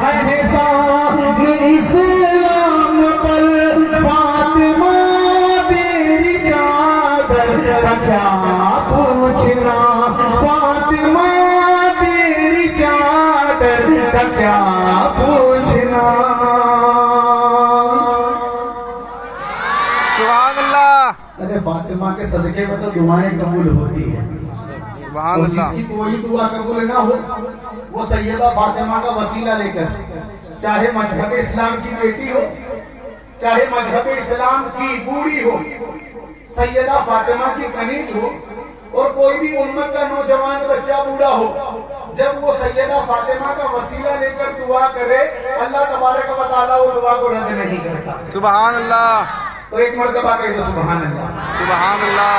احسان اسلام پر فاطمہ تیری چادر کا کیا پوچھنا، فاطمہ تیری چادر کا کیا پوچھنا۔ سبحان اللہ۔ ارے فاطمہ کے صدقے میں تو دعائیں قبول ہوتی ہیں، سبحان اور اللہ۔ جس کی کوئی دعا قبول نہ ہو وہ سیدہ فاطمہ کا وسیلہ لے کر، چاہے مذہب اسلام کی بیٹی ہو، چاہے مذہب اسلام کی بوڑھی ہو، سیدہ فاطمہ کی کنیز ہو، اور کوئی بھی امت کا نوجوان بچہ بوڑھا ہو، جب وہ سیدہ فاطمہ کا وسیلہ لے کر دعا کرے اللہ تبارک و تعالیٰ وہ دعا کو رد نہیں کرتا۔ سبحان اللہ۔ تو ایک مرتبہ کہہ دو سبحان اللہ۔ سبحان اللہ۔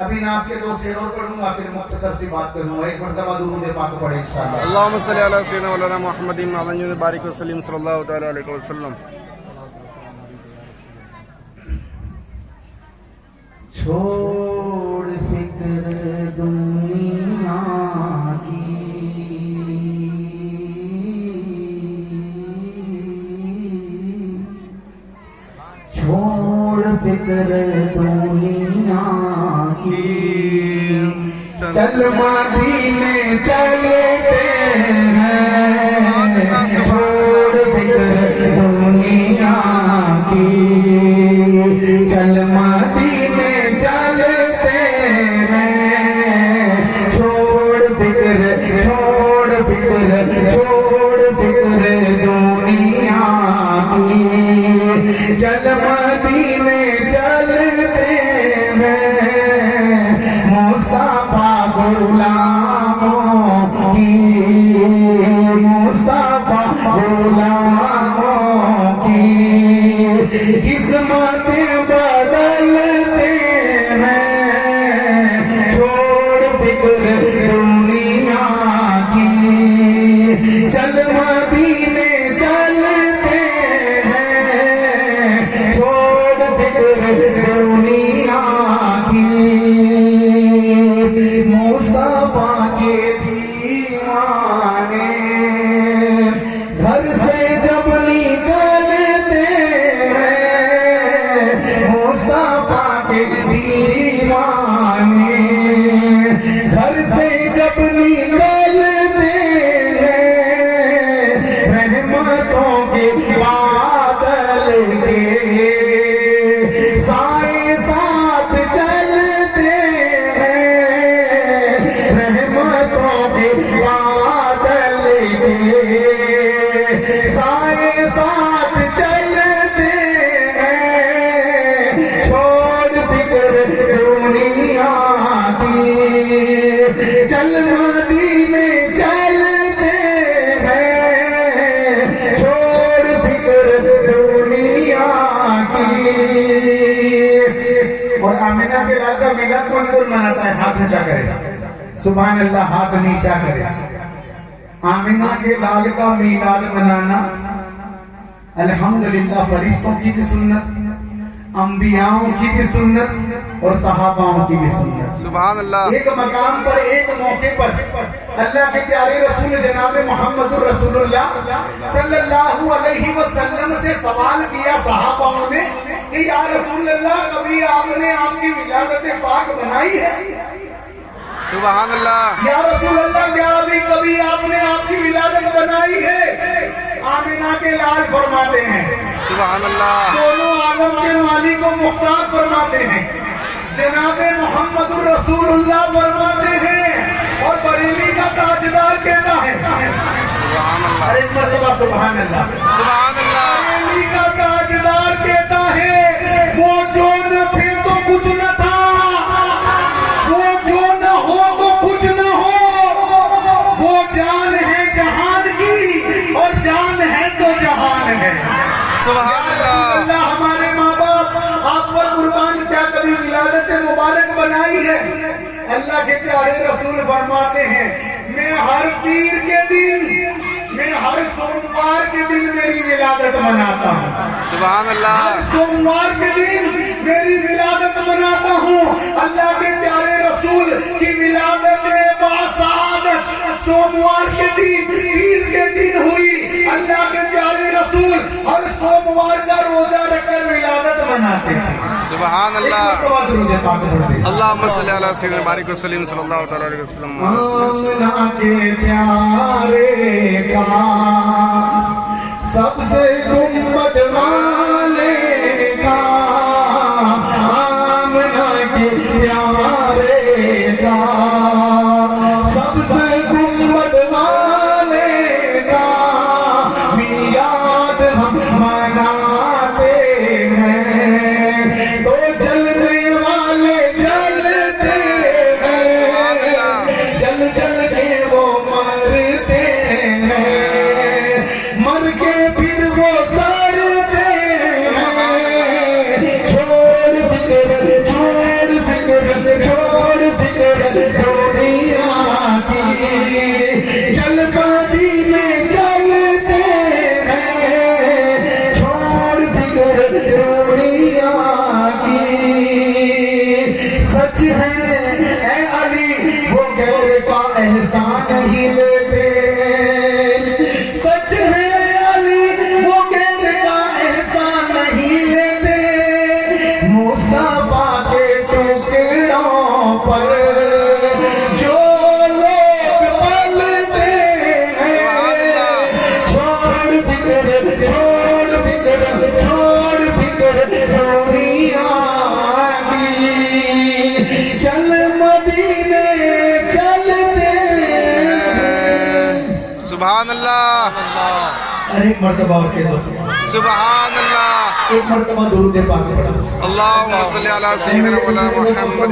ابھی نام کے 2 شعر اور پڑھوں گا، پھر مختصر سی بات کروں گا، ایک مرتبہ درود پاک پڑھے انشاءاللہ۔ اللہم صلی علی سیدنا مولانا محمد وعلی بارک وسلم صلی اللہ تعالی علیہ وسلم۔ چھوڑ فکر دنیا کی، چھوڑ فکر دنیا کی، چل مدینے چلتے ہیں، چھوڑ فکر دنیا کی، چل مدینے چلتے ہیں، چھوڑ فکر دنیا کی، چل مدینے چلتے ہیں، مصطفیٰ غلاموں کی، مصطفیٰ غلاموں کی قسمت بدلتے ہیں، چھوڑ فکر دنیا کی، چل مدینے چلتے ہیں، چھوڑ فکر دنیا کی، مصطفیٰ کے دیوانے گھر سے جب نکلتے ہیں، مصطفیٰ کے دیوانے گھر سے جب نکلتے ہیں، رحمتوں کے بادل کے سائے ساتھ چلتے ہیں، رحمتوں کے بادل کے سائے ساتھ چلتے ہیں، چھوڑ فکر دنیا کی، چل مدینے چلتے ہیں، چھوڑ فکر دنیا کی۔ اور آمینہ کے لال کا میلاد کون کون مناتا ہے؟ ہاتھ اونچا کرے، سبحان اللہ، ہاتھ نیچا کرے۔ آمینہ کے لال کا میلاد منانا الحمدللہ فرشتوں کی بھی سنت، انبیاءوں کی بھی سنت، اور صحاباؤں کی بھی سنت۔ سبحان اللہ۔ ایک مقام پر، ایک موقع پر اللہ کے پیارے رسول جناب محمد رسول اللہ صلی اللہ علیہ وسلم سے سوال کیا صحاباؤں نے کہ یا رسول اللہ کبھی آپ نے آپ کی ولادت پاک بنائی ہے؟ سبحان اللہ۔ یا رسول اللہ کیا ابھی کبھی آپ نے آپ کی ولادت بنائی ہے؟ آمینہ کے لال فرماتے ہیں، سبحان اللہ۔ دونوں عالم کے مالک و مختار فرماتے ہیں، جناب محمد رسول اللہ فرماتے ہیں، اور بریلی کا تاجدار کہتا ہے، سبحان اللہ۔ ایک مرتبہ سبحان اللہ، سبحان اللہ۔ بریلی کا تاجدار کہتا ہے، وہ جو نہ پھر تو کچھ نہ تھا، وہ جو نہ ہو تو کچھ نہ ہو، وہ جان ہے جہان کی، اور جان ہے تو جہان ہے۔ سبحان اللہ۔ ہمارے ماں باپ آپ پر قربان کیا کبھی ولادت مبارک بنائی ہے؟ اللہ کے پیارے رسول فرماتے ہیں، میں ہر پیر کے دن، میں ہر سوموار کے دن میری ولادت مناتا ہوں۔ سبحان اللہ۔ ہر سوموار کے دن میری ولادت مناتا ہوں۔ اللہ کے پیارے رسول کی ولادت باسعادت سوموار کے دن، پیر کے دن ہوئی۔ اللہ سبحان ایک اللہ. مرتبہ درود پاک پڑھ دیں. اللہم صلی علی سیدنا بارک وسلم صلی اللہ تعالی علیہ وسلم. آمنہ کے پیارے کا سب سے گنبد والے کا، آمنہ کے پیارے کا سب سے گنبد والے کا میلاد ہم مناتے ہیں، تو جلنے والے جلتے ہیں، جل جل کے وہ مرتے ہیں، مر کے پھر وہ سڑتے ہیں، چھوڑ فکر چھوڑ فکر چھوڑ فکر دنیا کی، چل مدینے چلتے ہیں، چھوڑ فکر دنیا کی. سچ ہے اے علی وہ غیر کا احسان نہیں لیتے، سچ ہے اے علی وہ غیر کا احسان نہیں لیتے، مصطفیٰ کے ٹکڑوں پر جو لوگ پلتے ہیں، چھوڑ فکر چھوڑ فکر چھوڑ فکر دنیا کی، چل مدینے چلتے ہیں. سبحان اللہ. ایک مرتبہ اور کہہ دو سبحان اللہ. ایک مرتبہ درود پاک پڑھو. اللہم صلی علی سیدنا مولانا محمد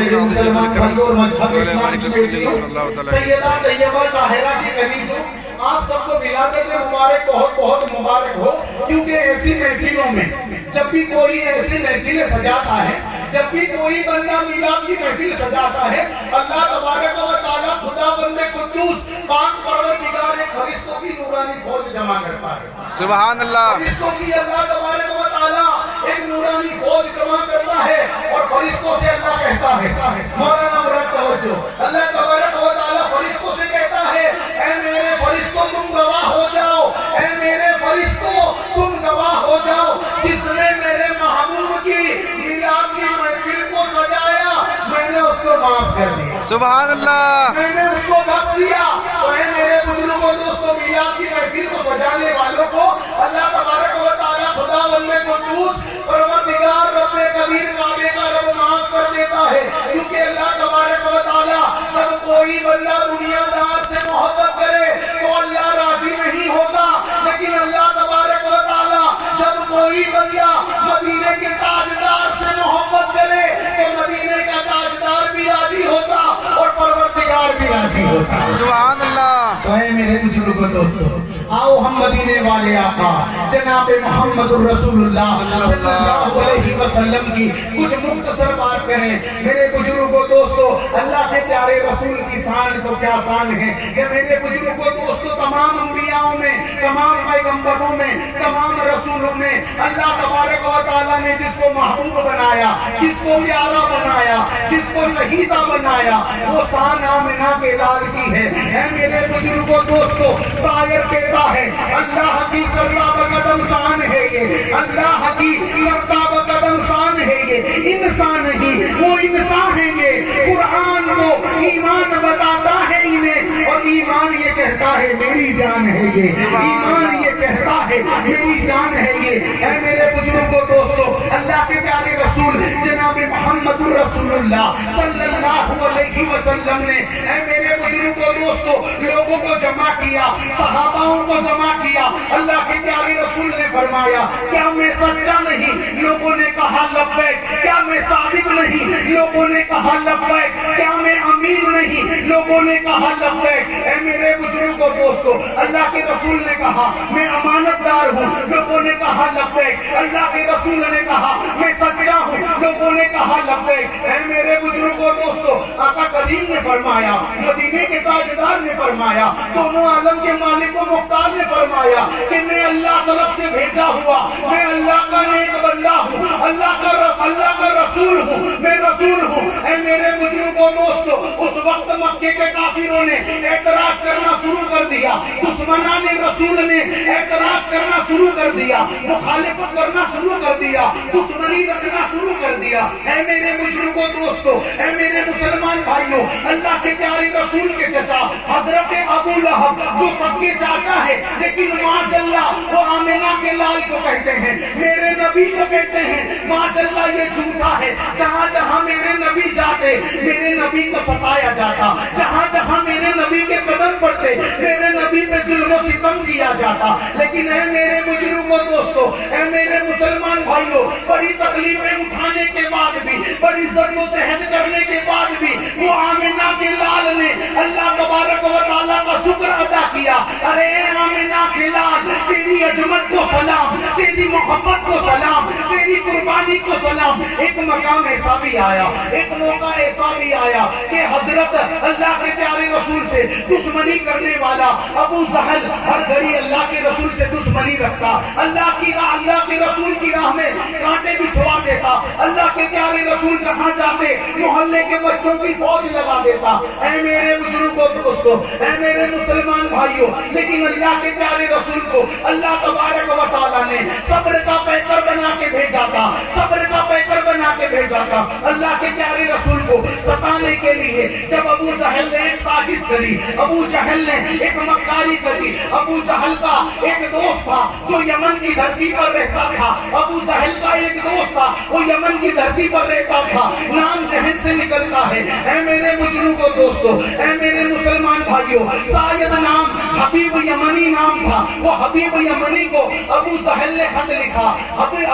سیدہ طیبہ طاہرہ کی کنیزوں، آپ سب کو ولادت مبارک بہت بہت مبارک ہو، کیونکہ ایسی محفلوں میں جب بھی کوئی ایسی محفل سجاتا ہے، جب بھی کوئی بندہ میلاد کی محفل سجاتا ہے، اللہ تبارک و تعالی خدا بند قدوس پاک پروردگار فرشتوں کی نورانی فوج جمع کرتا ہے. سبحان اللہ. فرشتوں کی اللہ تبارک و تعالی ایک نورانی فوج جمع کرتا ہے، اور فرشتوں سے اللہ کہتا ہے، مولانا مراد توجہ، اللہ تبارک و تعالی فرشتوں سے کہتا ہے اے میرے فرشتوں تم گواہ ہو جاؤ، اے میرے فرشتوں تم گواہ ہو جاؤ، جس نے میرے محبوب کی میلاد کی محفل کو سجایا میں نے اس کو معاف کر دیا، سبحان اللہ. میں نے اس کو بخش دیا. تو اے میرے بزرگوں دوستوں، میلاد کی محفل کو سجانے والوں کو اللہ تبارک و تعالی خدا بند قدوس پروردگار رب کبیر کعبے کا رب معاف کر دیتا ہے، کیونکہ اللہ تبارک و تعالی جب کوئی بندہ دنیا دار سے محبت کرے تو اللہ راضی نہیں ہوتا، لیکن اللہ تبارک و تعالی جب کوئی بندہ مدینے کے تاجدار سے محبت کرے تو مدینے کا تاجدار بھی راضی ہوتا اور پروردگار بھی راضی ہوتا. سبحان اللہ. تو اے میرے بزرگوں دوستو، آؤ ہم مدینے والے آقا جناب محمد الرسول اللہ صلی اللہ علیہ وسلم کی کچھ مختصر بات کریں. میرے بزرگوں دوستو، اللہ کے پیارے رسول کی شان تو کیا شان ہے کہ میرے بزرگوں دوستو، تمام انبیاءوں میں، تمام پیغمبروں میں، تمام رسولوں میں اللہ تبارک و تعالیٰ نے جس کو محبوب بنایا، جس کو پیارا بنایا، جس کو شہیدہ بنایا، وہ شان آمنہ کے لال کی ہے. اے میرے بزرگوں دوستو، شاعر کہتا ہے اللہ کی سردہ بقدم شان ہے یہ، اللہ کی سردہ بقدم شان ہے یہ، انسان نہیں وہ انسان ہے یہ. قرآن کو ایمان بتاتا ہے انہیں، اور ایمان یہ کہتا ہے میری جان ہے یہ، ایمان یہ کہتا ہے میری جان ہے یہ. اے میرے بزرگوں دوستو، اللہ کے پیارے رسول جناب محمد الرسول اللہ صلی اللہ علیہ وسلم نے اے میرے بزرگوں دوستو لوگوں کو جمع کیا، صحاباؤں کو جمع کیا. اللہ کے پیارے رسول نے فرمایا کیا میں سچا نہیں؟ لوگوں نے کہا لبیک. کیا میں صادق نہیں؟ لوگوں نے کہا لبیک. کیا میں امین نہیں؟ لوگوں نے کہا لبیک. اے میرے بزرگوں دوستو، اللہ کے رسول نے کہا میں امانت دار ہوں. لوگوں نے کہا لبیک. اللہ کے رسول نے کہا میں سچا ہوں. لوگوں نے کہا لبیک. اے میرے بزرگوں دوستو، آقا کریم نے فرمایا، مدینے کے تاجدار نے فرمایا، دونوں عالم کے مالک و مختار نے فرمایا کہ میں اللہ طرف سے بھیجا ہوا، میں اللہ کا نیک بندہ ہوں، اللہ کا رسول ہوں، میں رسول ہوں. اے میرے بزرگوں دوستو، اس وقت مکے کے کافروں نے اعتراض کرنا شروع کر دیا، دشمنان رسول نے اعتراض کرنا شروع کر دیا. دیا, مخالفت کرنا شروع کر دیا, دشمنی رکھنا شروع کر دیا. اے میرے بزرگوں دوستو, اے میرے مسلمان بھائیوں, اللہ کے پیارے رسول کے چچا حضرت ابو لہب جو سب کے چاچا ہے لیکن معاذ اللہ وہ آمنہ کے لال کو کہتے ہیں, میرے نبی کو کہتے ہیں, معاذ اللہ یہ جھوٹا ہے. جہاں جہاں میرے نبی جاتے میرے نبی کو ستایا جاتا, جہاں جہاں میرے نبی کے قدم پڑتے میرے نبی پہ ظلم و ستم کیا جاتا. لیکن اے میرے بزرگوں دوستو, اے میرے مسلمان بھائیوں, بڑی تکلیفیں اٹھانے کے بعد بھی, بڑی زد و زہد کرنے کے بعد بھی وہ آمنہ کے لال نے اللہ تبارک و تعالیٰ کا شکر ادا کیا. ارے آمنہ کے لال, تیری عظمت کو سلام, تیری محبت کو سلام, تیری قربانی کو سلام. ایک مقام ایسا بھی آیا, ایک موقع ایسا بھی آیا کہ حضرت اللہ کے پیارے رسول سے دشمنی کرنے والا ابو جہل ہر گھڑی اللہ کے رسول سے دشمنی رکھتا, اللہ کی راہ, اللہ کے رسول کی راہ میں کانٹے بچھوا دیتا, اللہ کے پیارے رسول جہاں جاتے محلے کے بچوں کی فوج لگا دیتا. اے میرے بزرگوں دوستو, اے میرے مسلمان بھائیوں, لیکن اللہ کے پیارے رسول کو اللہ تبارک و تعالیٰ نے صبر کا پیکر بنا کے بھیجا تھا, صبر کا پیکر بنا کے بھیجا تھا. اللہ کے پیارے رسول کو ستانے کے لیے جب ابو جہل نے ایک سازش کری, ابو جہل نے ایک مکاری کری. ابو جہل کا ایک دوست تھا جو یمن کی دھرتی پر رہتا تھا, ابو جہل کا ایک دوست تھا وہ یمن کی دھرتی پر رہتا تھا, نام ذہن سے نکلتا ہے. اے میرے بزرگوں دوستو, اے میرے مسلمان بھائیوں, شاید نام حبیب یمنی نام تھا. وہ حبیب یمنی کو ابو جہل نے خط لکھا,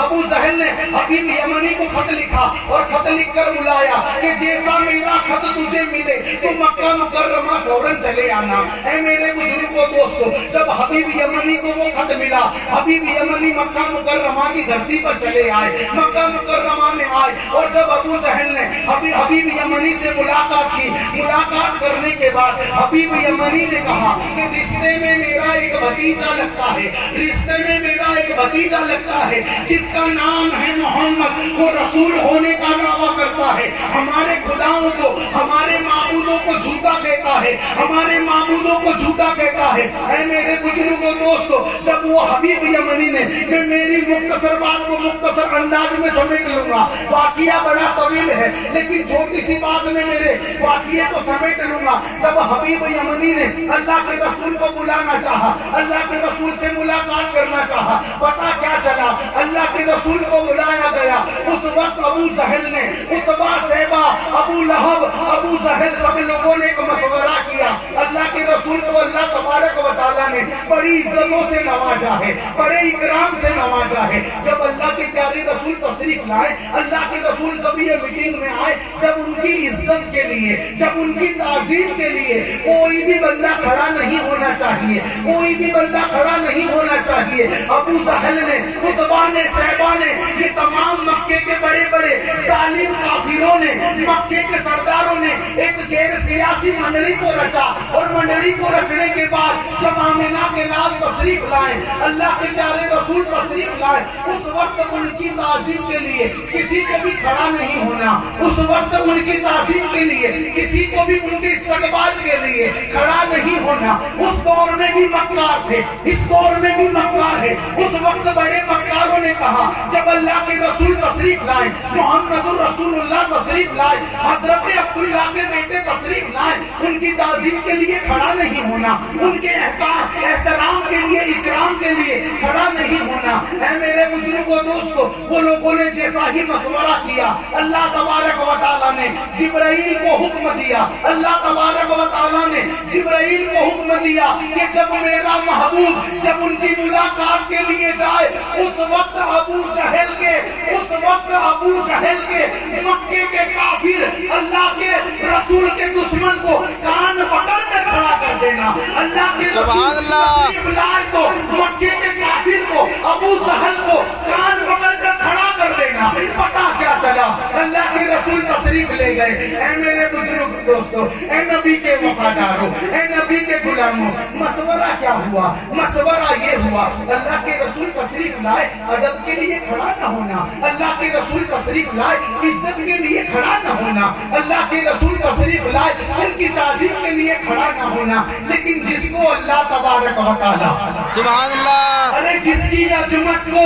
ابو جہل نے حبیب یمنی کو خط لکھا اور خط لکھ کر بلایا کہ جیسا میرا خط تجھے ملے تو مکہ مکرمہ فوراً چلے آنا. اے میرے بزرگوں دوستو, جب حبیب یمنی کو وہ خط ملا, حبیب یمنی مکہ مکرمہ کی دھرتی پر چلے آئے, مکہ مکرمہ میں آئے. اور جب ابو جہل نے حبیب یمنی سے ملاقات کی, ملاقات کرنے کے بعد حبیب یمنی نے کہا کہ رشتے میں میرا ایک بھتیجا لگتا ہے, رشتے میں میرا ایک بھتیجا لگتا ہے جس کا نام ہے محمد, وہ رسول ہونے کا دعویٰ کرتا ہے, ہمارے خداؤں کو, ہمارے معبودوں کو جھوٹا کہتا ہے, ہمارے معبودوں کو جھوٹا کہتا ہے. اے میرے بزرگوں دوستو, جب وہ حبیب یمنی نے, میں میری مختصر بات کو مختصر انداز میں سمیٹ لوں گا, واقعہ بڑا طویل ہے لیکن چھوٹی سی بات میں میرے واقعے کو سمیٹ لوں گا. جب حبیب یمنی نے اللہ کے رسول کو بلانا چاہا, اللہ کے رسول سے ملاقات کرنا چاہا, پتا کیا چلا, اللہ کے رسول کو بلایا گیا. اس وقت ابو جہل نے, عتبہ, شیبہ, ابو لہب, ابو جہل سب لوگوں نے ایک مشورہ کیا. اللہ کے رسول کو اللہ تبارک و تعالیٰ نے بڑی عزتوں سے نوازا ہے, بڑے اکرام سے نوازا ہے. جب اللہ کے پیارے رسول تشریف لائے, اللہ کے رسول جب یہ میٹنگ میں آئے, جب ان کی عزت کے لیے, جب ان کی تعظیم کے لیے کوئی بھی بندہ کھڑا نہیں ہونا چاہیے, کوئی بھی بندہ کھڑا نہیں ہونا چاہیے. ابو جہل نے, عتبہ نے, شیبہ نے, یہ تمام مکے کے بڑے بڑے ظالم کافروں نے, مکے کے سرداروں نے ایک غیر سیاسی منڈلی کو رچا. اور منڈلی کو رچنے کے بعد جب آمنہ کے لال تشریف لائے, اللہ کے پیارے رسول تشریف لائے, اس وقت ان کی تعظیم کے لیے کسی کو بھی کھڑا نہیں ہونا, اس وقت ان کی تعظیم کے لیے کسی کو بھی ان کے استقبال کے لیے کھڑا نہیں ہونا. اس دور میں بھی مکار تھے, اس دور میں بھی مکار ہے. اس وقت بڑے مکاروں نے کہا, جب اللہ کے رسول تشریف لائے, محمد الرسول اللہ تشریف لائے, حضرت عبداللہ کے بیٹے تشریف لائے, ان کی تعظیم کے لیے کھڑا نہیں ہونا, ان کے احترام کے لیے, اکرام کے لیے کھڑا نہیں ہونا. اے میرے بزرگوں دوستو, وہ لوگوں نے جیسا ہی مشورہ کیا, اللہ تبارک و تعالیٰ نے جبرائیل کو حکم دیا, اللہ تبارک و تعالیٰ نے جبرائیل کو حکم دیا کہ جب میرا محبوب جب ان کی ملاقات کے لیے جائے, اس وقت ابو جہل کے, اس وقت ابو جہل کے مکے کے کافر اللہ کے رسول کے دشمن کو کان پکڑ کر کھڑا کر دینا. اللہ کے سبحان اللہ, بلائے تو مکے کے کافر کو, ابو جہل کو کان پکڑ کر کھڑا کر دینا. پتا کیا چلا, اللہ کے رسول تشریف لے گئے. اے میرے بزرگ دوستو, اے نبی کے وفاداروں, اے نبی کے غلاموں, مشورہ کیا ہوا, مشورہ یہ ہوا, اللہ کے رسول تشریف لائے, ادب کے لیے کھڑا نہ ہونا, اللہ کے رسول تشریف لائے, عزت کے لیے کھڑا نہ ہونا, اللہ کے رسول تشریف لائے, ان کی تعظیم کے لیے کھڑا نہ ہونا. لیکن جس کو اللہ تبارک و تعالیٰ, سبحان اللہ, ارے جس کی अजमत को,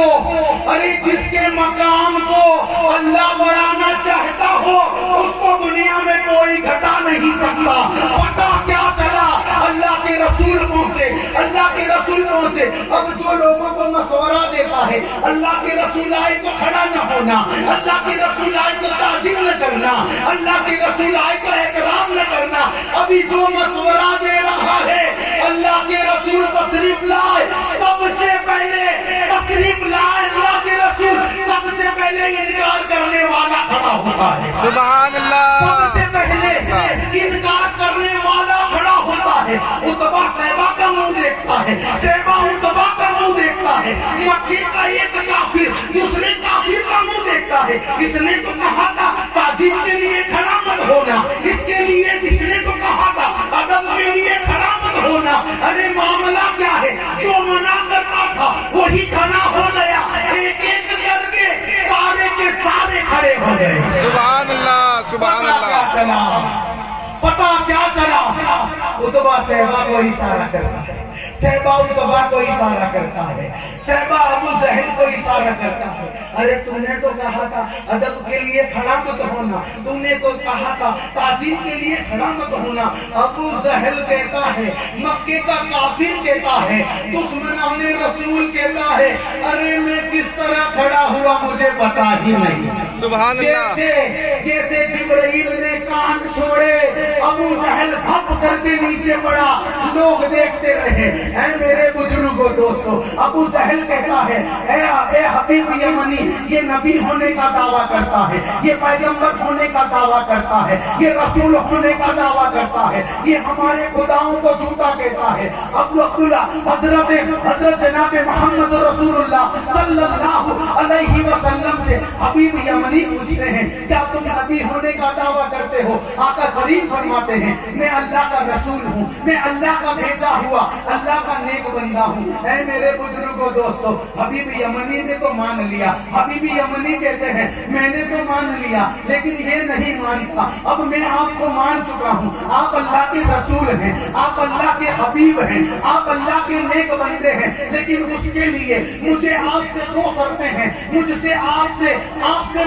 अरे जिसके मकाम को अल्लाह बढ़ाना चाहता हो उसको दुनिया में कोई घटा नहीं सकता। पता क्या चला, अल्लाह के रसूल पहुंचे, अल्लाह के रसूल पहुंचे। अब जो लोगों को मशवरा देता है अल्लाह के रसूल आए तो खड़ा न होना, अल्लाह के रसूल आए तो ताज़ीम न करना, अल्लाह के रसूल आए तो एहतराम न करना, अभी जो मशवरा दे रहा है अल्लाह के रसूल तशरीफ लाए, सबसे पहले तशरीफ लाए अल्लाह के रसूल, सबसे पहले इनकार करने वाला खड़ा होता है। सुभान अल्लाह। सबसे पहले इनकार करने वाला खड़ा होता है। उतबा सहबा का मुंह देखता है, सहबा उतबा का मुंह देखता है। मक्के का एक काफिर दूसरे काफिर का मुंह देखता है। इसने तो कहा था ताज़ीम के लिए खड़ा मत होना, इसके लिए इसने तो कहा था अदब के लिए खड़ा मत होना। अरे मामला क्या है, जो मना करता था वही खड़ा हो गया, एक एक करके सारे के सारे खड़े हो गए। सुभान अल्लाह, सुभान अल्लाह। चला पता क्या चला, उतबा सहबा को इशारा करता है, सहबा उतबा को इशारा करता है, सहबा अबू जहल को इशारा करता है। अरे तूने तो कहा था अदब के लिए खड़ा मत होना, तूने तो कहा था ताज़ीम के लिए खड़ा मत होना। अबू जहल कहता है, मक्के का काफिर कहता है, दुश्मनाने रसूल कहता है, अरे मैं किस तरह खड़ा हुआ मुझे पता ही नहीं। सुभान अल्लाह। जैसे जिब्राइल ने कान छोड़े अबू जहल भप करके नीचे पड़ा, लोग देखते रहे। ऐ मेरे बुजुर्गों दोस्तों, अबू जहल कहता है, ए हबीब यमनी, ये नबी होने का दावा करता है, ये पैगंबर होने का दावा करता है, ये रसूल होने का दावा करता है, ये हमारे खुदाओं को झूठा कहता है। अबू अब्दुल्ला हजरत जनाब मोहम्मद रसूलुल्लाह सल्लल्लाहु अलैहि वसल्लम से हबीब यमनी पूछते हैं, क्या तुम नबी होने का दावा करते हो? आका करीम फरमाते हैं, मैं अल्लाह का रसूल हूँ, मैं अल्लाह का भेजा हुआ अल्लाह का नेक बंदा हूँ। ऐ मेरे बुजुर्गों दोस्तों, हबीब यमनी ने तो मान लिया, हबीब यमनी कहते हैं मैंने तो मान लिया, लेकिन ये नहीं मानता, अब मैं आपको मान चुका हूँ, आप अल्लाह के रसूल हैं, आप अल्लाह के हबीब हैं, आप अल्लाह के नेक बंदे हैं, लेकिन उसके लिए मुझे आपसे दो शर्तें हैं, मुझसे आपसे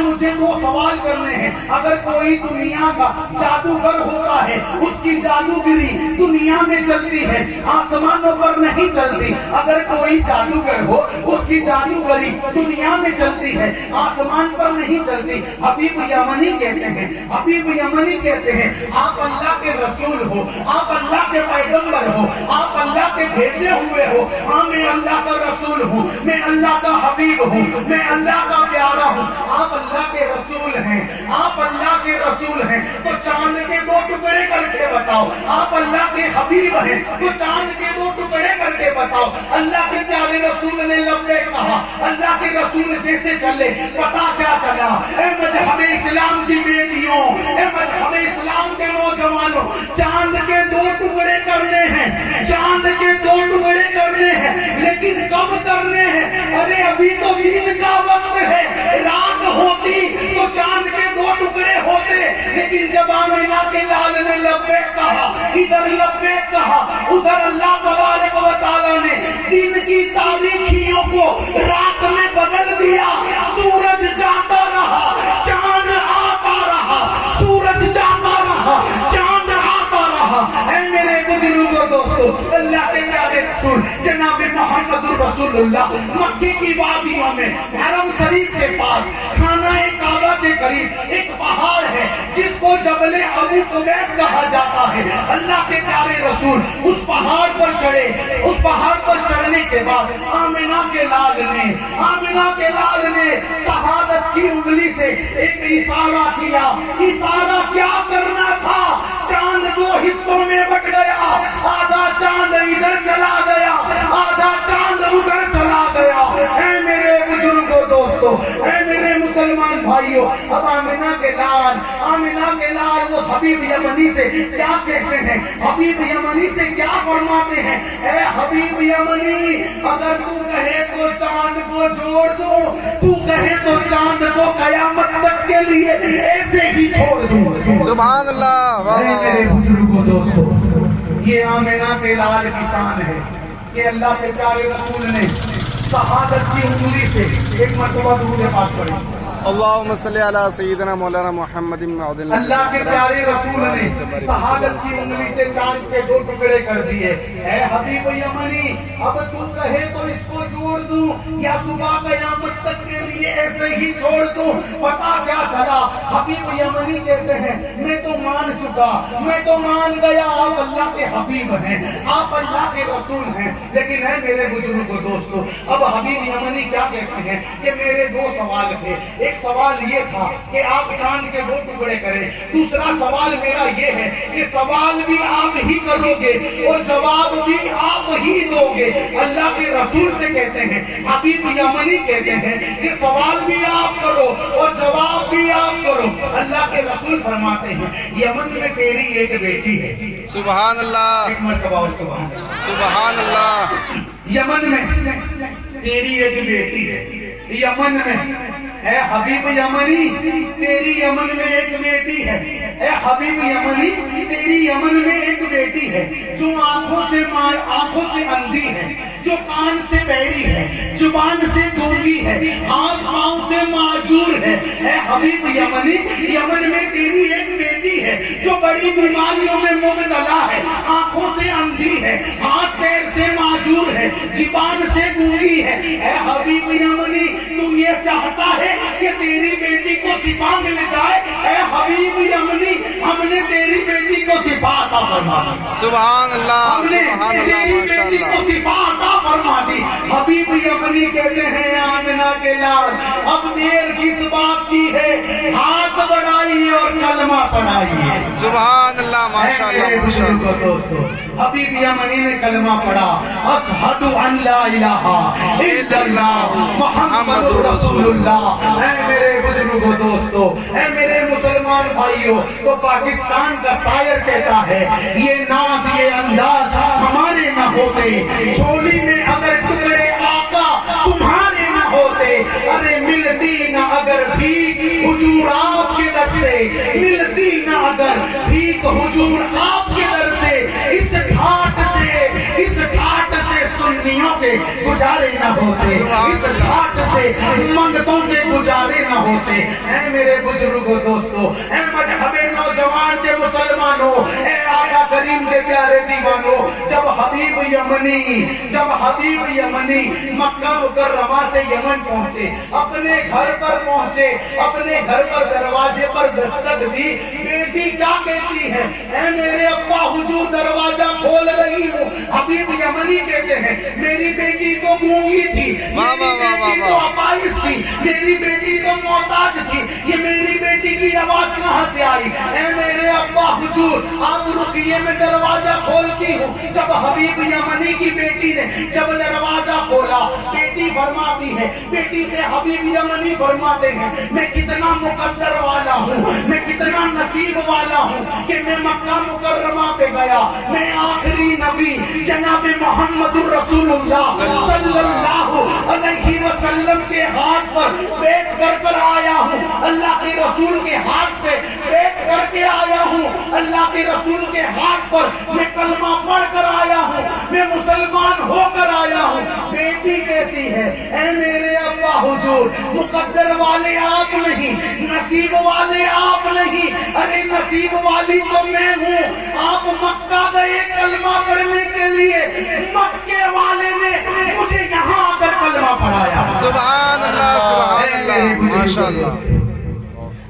मुझे दो सवाल करने हैं। अगर कोई दुनिया का जादूगर होता है, उसकी जादूगिरी दुनिया में चलती है, आसमानों पर नहीं चलती। अगर कोई जादूगर हो, उसकी जादूगरी दुनिया में चलती है, आसमान पर नहीं चलती। हबीब यमनी कहते हैं, हबीब यमनी कहते हैं, आप अल्लाह के रसूल हो, आप अल्लाह के पैगंबर हो, आप अल्लाह के भेजे हुए हो। हाँ, मैं अल्लाह का रसूल हूँ, मैं अल्लाह का हबीब हूँ, मैं अल्लाह का प्यारा हूँ। आप अल्लाह के रसूल हैं, आप अल्लाह के रसूल हैं, तो चांद के दो टुकड़े करके बताओ। आप अल्लाह के हबीब हैं, तो चांद के दो टुकड़े करके बताओ। अल्लाह के प्यारे रसूल ने लब्बैक कहा, अल्लाह के रसूल जैसे चले, पता क्या चला, ए मजहब इस्लाम की बेटियों, ए मजहब इस्लाम के नौजवानों, चांद के दो टुकड़े करने हैं, चांद के दो टुकड़े करने हैं, लेकिन कब करने हैं? अरे अभी तो दिन का वक्त है, रात होती तो चांद के दो टुकड़े होते, लेकिन जब आमिना के लाल ने लब्बैक कहा, इधर लब्बैक कहा, उधर अल्लाह तबारक व तआला ने दिन की तारीखियों को रात में बदल दिया। सूरज जाता रहा, चांद आता रहा, सूरज जाता रहा, चांद आता रहा। ऐ मेरे बुजुर्गों दोस्तों, अल्लाह के प्यारे रसूल जनाब मोहम्मद रसूलुल्लाह मक्के की वादियों में हरम शरीफ के पास खाना काबा के करीब एक पहाड़ है जिसको जबले अबू कुबैस कहा जाता है। अल्लाह के प्यारे रसूल उस पहाड़ पर चढ़े। उस पहाड़ पर चढ़ने के बाद आमिना के लाल ने शहादत की उंगली से एक इशारा किया। इशारा क्या करना था? चांद दो हिस्सों में बट गया, आधा चांद इधर चला गया, आधा चांद उधर चला गया। ऐ मेरे बुजुर्गों दोस्तों, ऐ मेरे मुसलमान भाइयों, अब आमिना के लाल वो हबीब यमनी से क्या कहते हैं? हबीब यमनी से क्या फरमाते हैं? ऐ हबीब यमनी, अगर तू कहे तो चांद को जोड़ दो, तू कहे तो चांद को कयामत तक के लिए ऐसे ही छोड़ दूं। सुभान अल्लाह। मेरे बुजुर्गों दोस्तों, ये आमिना के लाल की शान है कि अल्लाह के प्यारे रसूल ने शहादत की उंगली से एक मरतबा दुरूद पाक पढ़े। اللهم صل على سيدنا مولانا محمد بن عبد الله अल्लाह के प्यारे रसूल ने शहादत की उंगली से चांद के 2 टुकड़े कर दिए। ऐ हबीब यमनी, अब तू कहे तो इसको जोड़ दूं या सुबह कयामत तक के लिए ऐसे ही छोड़ दूं। पता क्या चला, हबीब यमनी कहते हैं मैं तो मान चुका, मैं तो मान गया आप अल्लाह के हबीब हैं, आप अल्लाह के रसूल हैं। लेकिन है मेरे बुजुर्गों दोस्तों, अब हबीब यमनी क्या कहते हैं कि मेरे 2 सवाल थे। एक सवाल ये था कि आप चांद के 2 टुकड़े करें, दूसरा सवाल मेरा ये है कि सवाल भी आप ही करोगे और जवाब भी आप ही दोगे। अल्लाह के रसूल से कहते हैं, हबीब यमनी कहते हैं कि सवाल भी आप करो और जवाब भी आप करो। अल्लाह के रसूल फरमाते हैं यमन में तेरी एक बेटी है। सुभान अल्लाह, एक मरतबा और सुभान अल्लाह। यमन में तेरी एक बेटी है, यमन में है हबीब यमनी, तेरी यमन में एक बेटी है। ए हबीब यमनी, तेरी यमन में एक बेटी है जो आंखों से अंधी है, जो कान से बहरी है, जुबान से गूंगी है, हाथ पांव से माजूर है। ए हबीब यमनी, यमन में तेरी एक बेटी है जो बड़ी बीमारियों में मुब्तला है, आंखों से अंधी है, हाथ पैर से माजूर है, जुबान से गूंगी है। ए हबीब यमनी, तू ये चाहता है कि तेरी बेटी को शिफा मिल जाए। ए हबीब यमनी, हमने तेरी बेटी को शिफा अता फरमा दी। सुभान अल्लाह, हमने तेरी बेटी को शिफा अता फरमा दी। हबीब यमनी कहते हैं आमिना के लाल, अब देर किस बात की है, हाथ बढ़ाइए और कलमा पढ़ाइए। सुभान अल्लाह, माशाअल्लाह, माशाअल्लाह। दोस्तों, हबीब यमनी ने कलमा पढ़ा, अशहदु अन ला इलाहा इल्लल्लाह मुहम्मदुर रसूलुल्लाह। ऐ मेरे बुजुर्गों दोस्तों, ऐ मेरे मुसलमान भाइयों, तो पाकिस्तान का शायर कहता है ये नाच ये अंदाज हमारे न होते, झोली में अगर टुकड़े आका तुम्हारे न होते। अरे मिलती न अगर भीख हुजूर आपके दर से, मिलती न अगर भीख हुजूर आपके दर से, इस ठाट से सुन्नियों के गुजारे न होते, इस ठाट से मंगतों के गुजारे न होते। ऐ मेरे बुजुर्गों दोस्तों, ऐ मजहबे नौजवान के मुसलमानों, ऐ आका करीम के प्यारे दीवानों, जब हबीब यमनी मक्का मुकर्रमा से यमन पहुंचे, अपने घर पर पहुंचे, अपने घर पर दरवाजे पर दस्तक दी, बेटी क्या कहती है, ऐ मेरे अब्बा हुजूर दरवाजा खोल रही हूँ। हबीब यमनी कहते हैं मेरी बेटी तो गूंगी थी, मेरी बेटी तो अपाहिज थी, मेरी बेटी तो मोहताज थी, ये मेरी बेटी की आवाज कहाँ से आई। ऐ मेरे अब्बा हुजूर आप रुकिए, मैं दरवाजा खोलती हूँ। जब हबीब यमनी की बेटी ने जब दरवाजा खोला, बेटी फरमाती है, बेटी से हबीब यमनी फरमाते हैं मैं कितना मुकद्दर वाला हूँ, मैं कितना नसीब वाला हूँ कि मैं मक्का मुकर्रमा पे गया, मैं आखिरी नबी जनाब मोहम्मदुर रसूलुल्लाह सल्लल्लाहु अलैहि वसल्लम के हाथ पर बैठ कर आया हूँ, अल्लाह के रसूल के हाथ पे बैठ करके आया हूँ, अल्लाह के रसूल के हाथ पर मैं कलमा पढ़ कर आया हूँ, मैं मुसलमान होकर आया हूँ। बेटी कहती है ऐ मेरे अब्बा हुजूर, मुकद्दर वाले आप नहीं, नसीब वाले आप नहीं, अरे नसीब वाली तो मैं हूँ। आप मक्का गए कलमा पढ़ने के लिए, मक्के वाले ने मुझे यहाँ आकर कलमा पढ़ाया। सुभान अल्लाह, सुभान अल्लाह, माशाअल्लाह।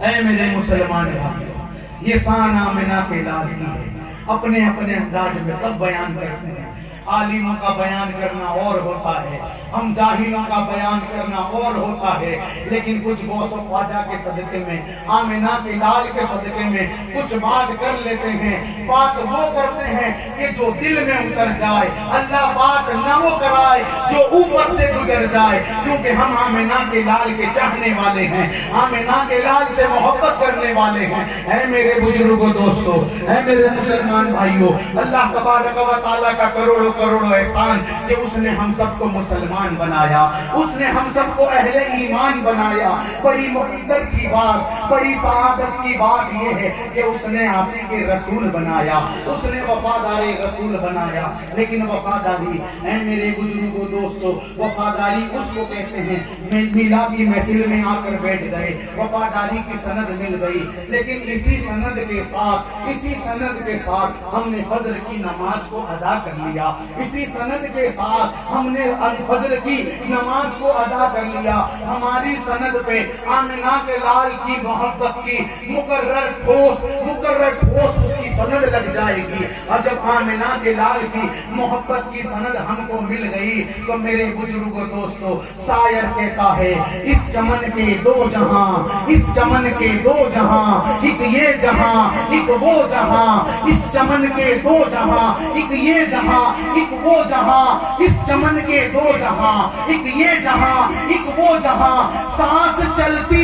ऐ मेरे मुसलमान भाइयों, ये शान आमिना के लाल की है, अपने अपने अंदाज में सब बयान करते हैं। आलिमों का बयान करना और होता है, हम जाहिलों का बयान करना और होता है, लेकिन कुछ गौस ख्वाजा के सदके में, आमिना के लाल के सदके में कुछ बात कर लेते हैं। बात वो करते हैं कि जो दिल में उतर जाए, अल्लाह बात न वो कराए जो ऊपर से गुजर जाए, क्योंकि हम आमिना के लाल के चाहने वाले हैं, आमिना के लाल से मोहब्बत करने वाले हैं। ऐ मेरे बुजुर्गों दोस्तों, ऐ मेरे मुसलमान भाइयों, अल्लाह तबारक व तआला का करोड़ों करोड़ों एहसान कि उसने हम सबको मुसलमान बनाया, उसने हम सबको अहले ईमान बनाया। बड़ी मुक़द्दर की बात, बड़ी सआदत की बात ये है कि उसने आशिक़ रसूल बनाया, उसने वफादार रसूल बनाया। लेकिन वफादारी, ऐ मेरे बुजुर्गों दोस्तों, वफादारी उसको कहते हैं मिला की महफिल में आकर बैठ गए, वफादारी की सनद मिल गई। लेकिन इसी सनद के साथ हमने फजर की नमाज को अदा कर लिया, इसी सनद के साथ हमने फजर की नमाज को अदा कर लिया। हमारी सनद पे आमिना के लाल की मोहब्बत की मुकर्रर ठोस उसकी सनद लग जाएगी। और जब आमिना के लाल की मोहब्बत की सनद हमको मिल गई तो मेरे बुजुर्गों दोस्तों, शायर कहता है इस चमन के दो जहां, इस चमन के दो जहां, एक ये जहां एक वो जहां, इस चमन के दो जहां, एक ये जहां एक वो जहां, इस चमन के दो जहां, एक ये जहां एक वो जहां। सांस चलती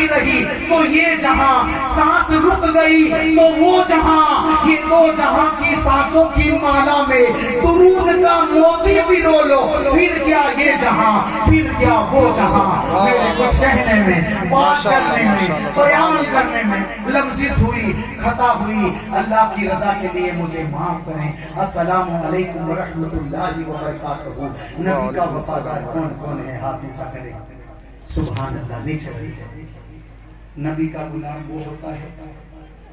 रही तो ये जहां, सांस रुक गई तो वो जहां। ये दो जहां की सांसों की माला में दुरूद का मोती पिरो लो, फिर क्या ये जहां, फिर क्या वो जहां। मेरे कुछ कहने में, बात करने में, बयान करने में लफ्ज़िश हुई, खता हुई, अल्लाह की रजा के लिए मुझे माफ करें। अस्सलामु अलैकुम व रहमतुल्लाहि व बरकातहू। नबी का वफादार कौन कौन है, हाथ नीचा करें। सुभान अल्लाह। नीचे रहिए। नबी का गुलाम वो होता है,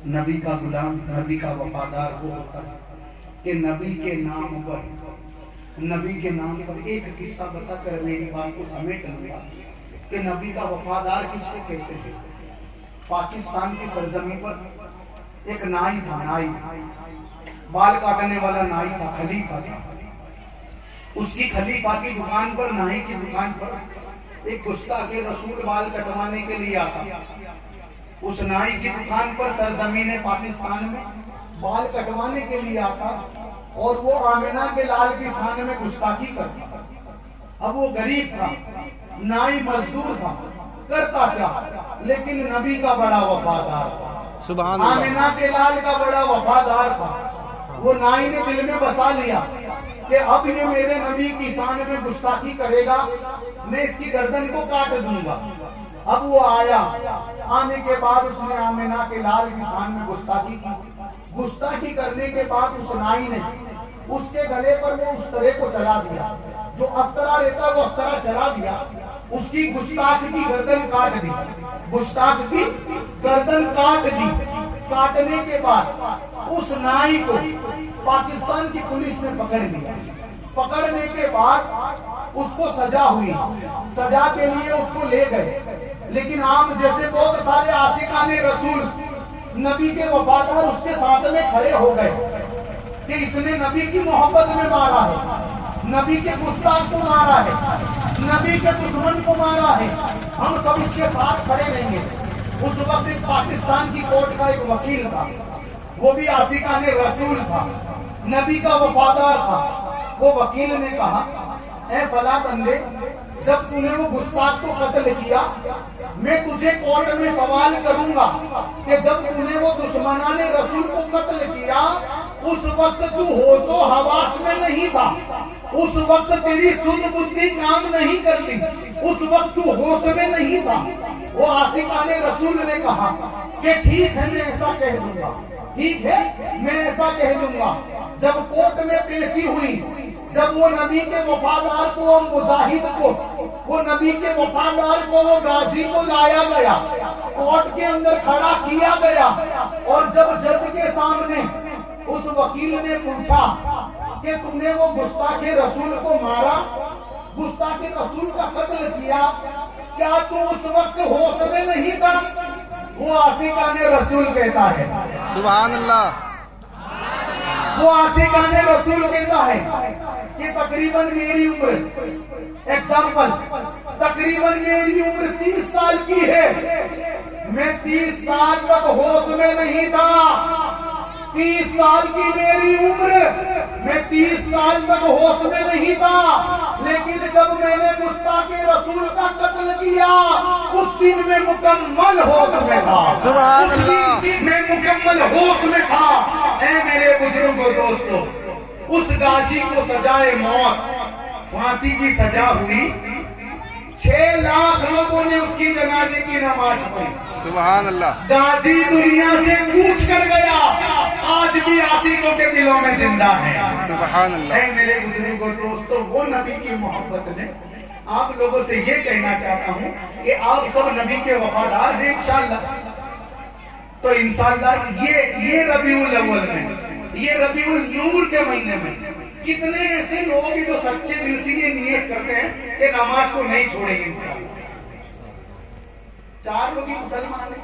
नबी का गुलाम, नबी का वफादार वो होता है कि नबी के नाम पर एक किस्सा बताकर मेरी बात को समेट लूंगा कि नबी का वफादार किसको कहते हैं। पाकिस्तान की सरजमी पर एक नाई था, बाल काटने वाला नाई था, खलीफा था। उसकी खलीफा की दुकान पर, नाई की दुकान पर एक गुस्ताख रसूल बाल कटवाने के लिए आता। उस नाई की दुकान पर सरजमीन पाकिस्तान में बाल कटवाने के लिए आता और वो आमिना के लाल की शान में गुस्ताखी करता। अब वो गरीब था, नाई मजदूर था, करता क्या, लेकिन नबी का बड़ा वफादार था, सुभान अल्लाह। आमिना के लाल का बड़ा वफादार था। वो नाई ने दिल में बसा लिया कि अब ये मेरे नबी की शान में गुस्ताखी करेगा, मैं इसकी गर्दन को काट दूंगा। अब वो आया, आने के बाद उसने आमिना के लाल की शान में गुस्ताखी की। गुस्ताखी करने के बाद उस नाई ने उसके गले पर वो उस तरह को चला दिया, जो अस्तरा रहता वो अस्तरा चला दिया, उसकी गुस्ताख की गर्दन काट दी, गुस्ताख की गर्दन काट दी। काटने के बाद उस नाई को पाकिस्तान की पुलिस ने पकड़ लिया। पकड़ने के बाद उसको सजा हुई, सजा के लिए उसको ले गए। लेकिन आम जैसे बहुत सारे आशिकाने रसूल, नबी के वफादार उसके साथ में खड़े हो गए कि इसने नबी की मोहब्बत में मारा है, नबी के गुस्ताख को मारा है, नबी के दुश्मन को मारा है, हम सब इसके साथ खड़े रहेंगे। उस वक्त एक पाकिस्तान की कोर्ट का एक वकील था, वो भी आशिकाने रसूल था, नबी का वफादार था। वो वकील ने कहा, ऐ फला बंदे, जब तूने वो गुस्ताख को कत्ल किया, मैं तुझे कोर्ट में सवाल करूंगा कि जब तूने वो दुश्मनाने रसूल को कत्ल किया, उस वक्त तू होशो हवास में नहीं था, उस वक्त तेरी सुध बुद्धि काम नहीं करती, उस वक्त तू होश में नहीं था। वो आशिकाने रसूल ने कहा कि ठीक है, मैं ऐसा कह दूंगा, ठीक है, मैं ऐसा कह दूंगा। जब कोर्ट में पेशी हुई, जब वो नबी के वफादार को, वो मुजाहिद को, वो नबी के वफादार को, वो गाजी को लाया गया, कोर्ट के अंदर खड़ा किया गया, और जब जज के सामने उस वकील ने पूछा कि तुमने वो गुस्ताखे रसूल को मारा, गुस्ताखे रसूल का कत्ल किया, क्या तू उस वक्त होश में नहीं था? वो आशिकाने रसूल कहता है, सुभान अल्लाह। वो आशिकाने रसूल कहता है कि तकरीबन मेरी उम्र, एग्जाम्पल, तकरीबन मेरी उम्र 30 साल की है, मैं 30 साल तक होश में नहीं था, 30 साल की मेरी उम्र, मैं 30 साल तक होश में नहीं था। लेकिन जब मैंने गुस्ताखे रसूल का कत्ल किया, उस दिन मैं मुकम्मल होश में था, सुभान अल्लाह। उस दिन मैं मुकम्मल होश में था। ऐ मेरे बुजुर्गों दोस्तों, उस गाजी को सजाए मौत, फांसी की सजा हुई, 6 लाख लोगों ने उसकी जनाजे की नमाज पढ़ी। सुभान अल्लाह। गाजी दुनिया से कूच कर गया, आज भी आशिकों के दिलों में जिंदा है। सुभान अल्लाह। ऐ मेरे बुजुर्गों दोस्तों, वो नबी की मोहब्बत ने आप लोगों से ये कहना चाहता हूँ कि आप सब नबी के वफादार हैं इंशाअल्लाह। तो इंशाअल्लाह ये रबीउल अव्वल में, ये रबीउल नूर के महीने में कितने ऐसे लोग हैं जो सच्चे दिल से ये नियत करते हैं कि नमाज को नहीं छोड़ेंगे इंशाअल्लाह। 4 लोग ही मुसलमान हैं।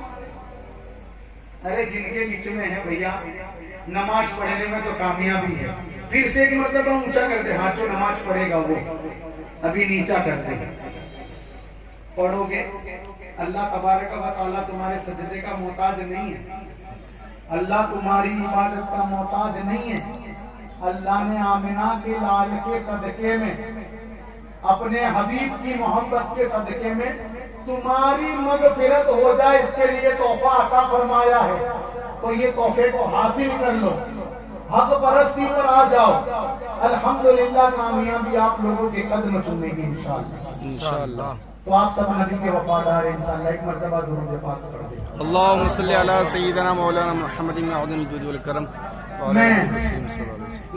अरे जिनके बीच में है भैया नमाज पढ़ने में तो कामयाबी है, फिर से एक मतलब हम ऊंचा करते हैं, हाँ जो नमाज पढ़ेगा वो अभी नीचा करते हैं। पढ़ोगे अल्लाह तबारक व तआला तुम्हारे सजदे का मोहताज नहीं है, अल्लाह तुम्हारी इबादत का मोहताज नहीं है। अल्लाह ने आमिना के लाल के सदके में, अपने हबीब की मोहब्बत के सदके में तुम्हारी मगफिरत हो जाए इसके लिए तोहफा अता फरमाया है। तो ये तोहफे को हासिल कर लो, हक परस्ती पर आ जाओ, अल्हम्दुलिल्लाह कामयाबी आप लोगों के कदम चूमेगी इंशाअल्लाह। इंशाअल्लाह। तो आप सब नबी के वफादार हैं इंशाअल्लाह। एक मर्तबा दुरूद पाक पढ़ दे। अल्लाहुम्मा सल्ली अला सय्यिदना मौलाना मुहम्मदिन अज़ीम जुद वल करम।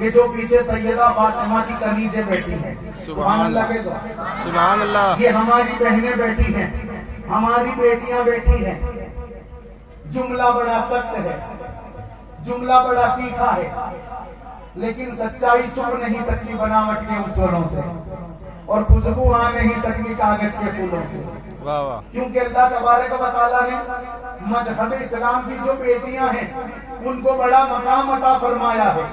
ये जो पीछे सैयदा फातिमा की कनीज़ें बैठी हैं, सुभान अल्लाह के दो। सुभान अल्लाह। ये हमारी बहनें बैठी हैं, हमारी बेटियां बैठी हैं। जुमला बड़ा सख्त है, जुमला बड़ा तीखा है, लेकिन सच्चाई छुप नहीं सकती बनावट के उसूलों से, और खुशबू आ नहीं सकती कागज के फूलों से। वाह वाह। क्योंकि अल्लाह तबारक व तआला ने मजहब इस्लाम की जो बेटियां हैं उनको बड़ा मकाम अता फरमाया है।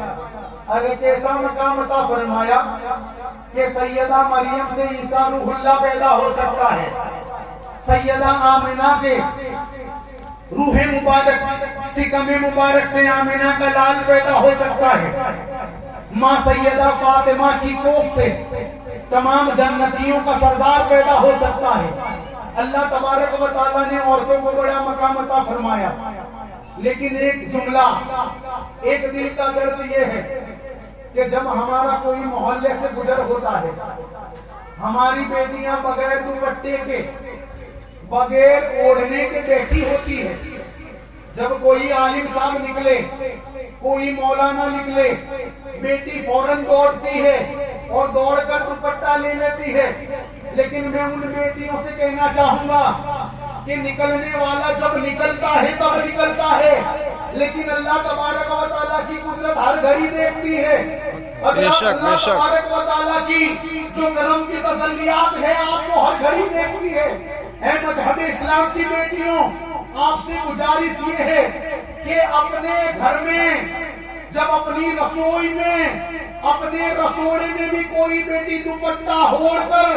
अरे कैसा मकाम अता फरमाया कि सैयदा मरियम से ईसा रूहुल्लाह पैदा हो सकता है, सैयदा आमिना के रूह मुबारक सिकम मुबारक से आमिना का लाल पैदा हो सकता है, माँ सैयदा फातिमा की कोख से तमाम जन्नतियों का सरदार पैदा हो सकता है। अल्लाह तबारक व तआला ने औरतों को बड़ा मकाम अता फरमाया। लेकिन एक जुमला, एक दिल का दर्द ये है कि जब हमारा कोई मोहल्ले से गुजर होता है, हमारी बेटियां बगैर दुपट्टे के, बगैर ओढ़ने के बैठी होती है। जब कोई आलिम साहब निकले, कोई मौलाना निकले, बेटी फौरन दौड़ती है और दौड़कर दुपट्टा ले लेती है। लेकिन मैं उन बेटियों से कहना चाहूंगा कि निकलने वाला जब निकलता है तब निकलता है, लेकिन अल्लाह तबारक व तआला की कुदरत हर घड़ी देखती है। अल्लाह तबारक व तआला की जो करम की तसल्लियात है आपको हर घड़ी देखती है। ऐ मजहब इस्लाम की बेटियों, आपसे गुजारिश ये है कि अपने घर में, जब अपनी रसोई में, अपने रसोड़े में भी कोई बेटी दुपट्टा ओढ़कर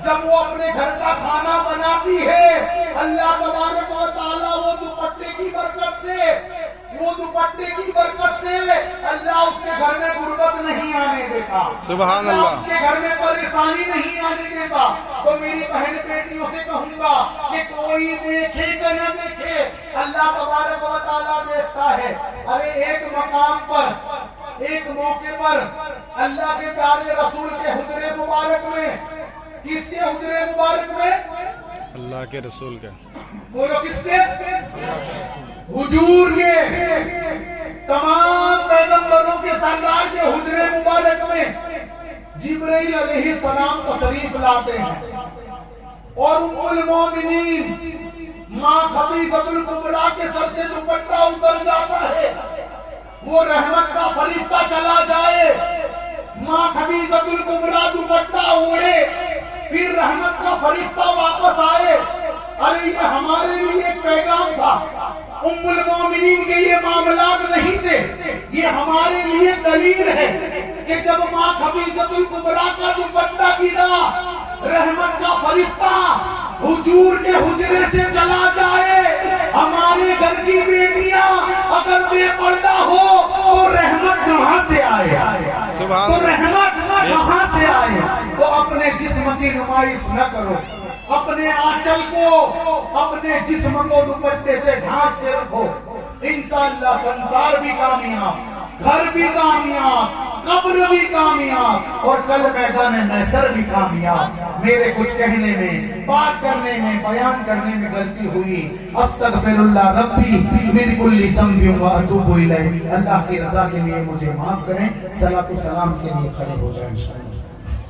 जब वो अपने घर का खाना बनाती है, अल्लाह तबारक व तआला वो दुपट्टे की बरकत से, वो दुपट्टे की बरकत से अल्लाह उसके घर में गुर्बत नहीं आने देता, सुभान अल्लाह, उसके घर में परेशानी नहीं आने देता। तो मेरी बहन बेटियों से कहूंगा कि कोई देखे कि न देखे, अल्लाह तबारक व तआला देखता है। अरे एक मकाम पर, एक मौके पर अल्लाह के प्यारे रसूल के हुजरे मुबारक में, किसके हुजरे मुबारक में? अल्लाह के रसूल का। बोलो किसके? हुजूर के, तमाम पैगंबरों के सरदार के हुजरे मुबारक में जिब्रील अलैहिस्सलाम तशरीफ लाते हैं और उम्मुल मोमिनीन माँ खदीजतुल कुबरा के सर से दुपट्टा उतर जाता है। वो रहमत का फरिश्ता चला जाए, माँ खदीजतुल कुबरा दुपट्टा ओढ़े, फिर रहमत का फरिश्ता वापस आए। अरे ये हमारे लिए एक पैगाम था, उम्मुल मोमिनीन के ये मामलात नहीं थे, ये हमारे लिए दलील है कि जब माँ खदीजतुल कुबरा का दुपट्टा गिरा, रहमत का फरिश्ता हुजूर के हुजरे से चला जाए। हमारे घर की बेटियां अगर बेपर्दा हो तो रहमत कहाँ से आए? तो रहमत कहाँ से आए? तो अपने जिस्म की नुमाइश न करो, अपने आंचल को, अपने जिस्म को दुपट्टे से ढांक के रखो। इंशाअल्लाह संसार भी कामयाब, घर भी कामयाब, قبر بھی کامیاب اور کل میدان محشر بھی کامیاب۔ میرے کچھ کہنے میں، بات کرنے میں، بیان کرنے میں غلطی ہوئی، استغفر اللہ ربی من کل ذنب و اتوب الیہ۔ اللہ کی رضا کے لیے مجھے معاف کریں۔ صلاۃ و سلام کے لیے کھڑے ہو جائیں۔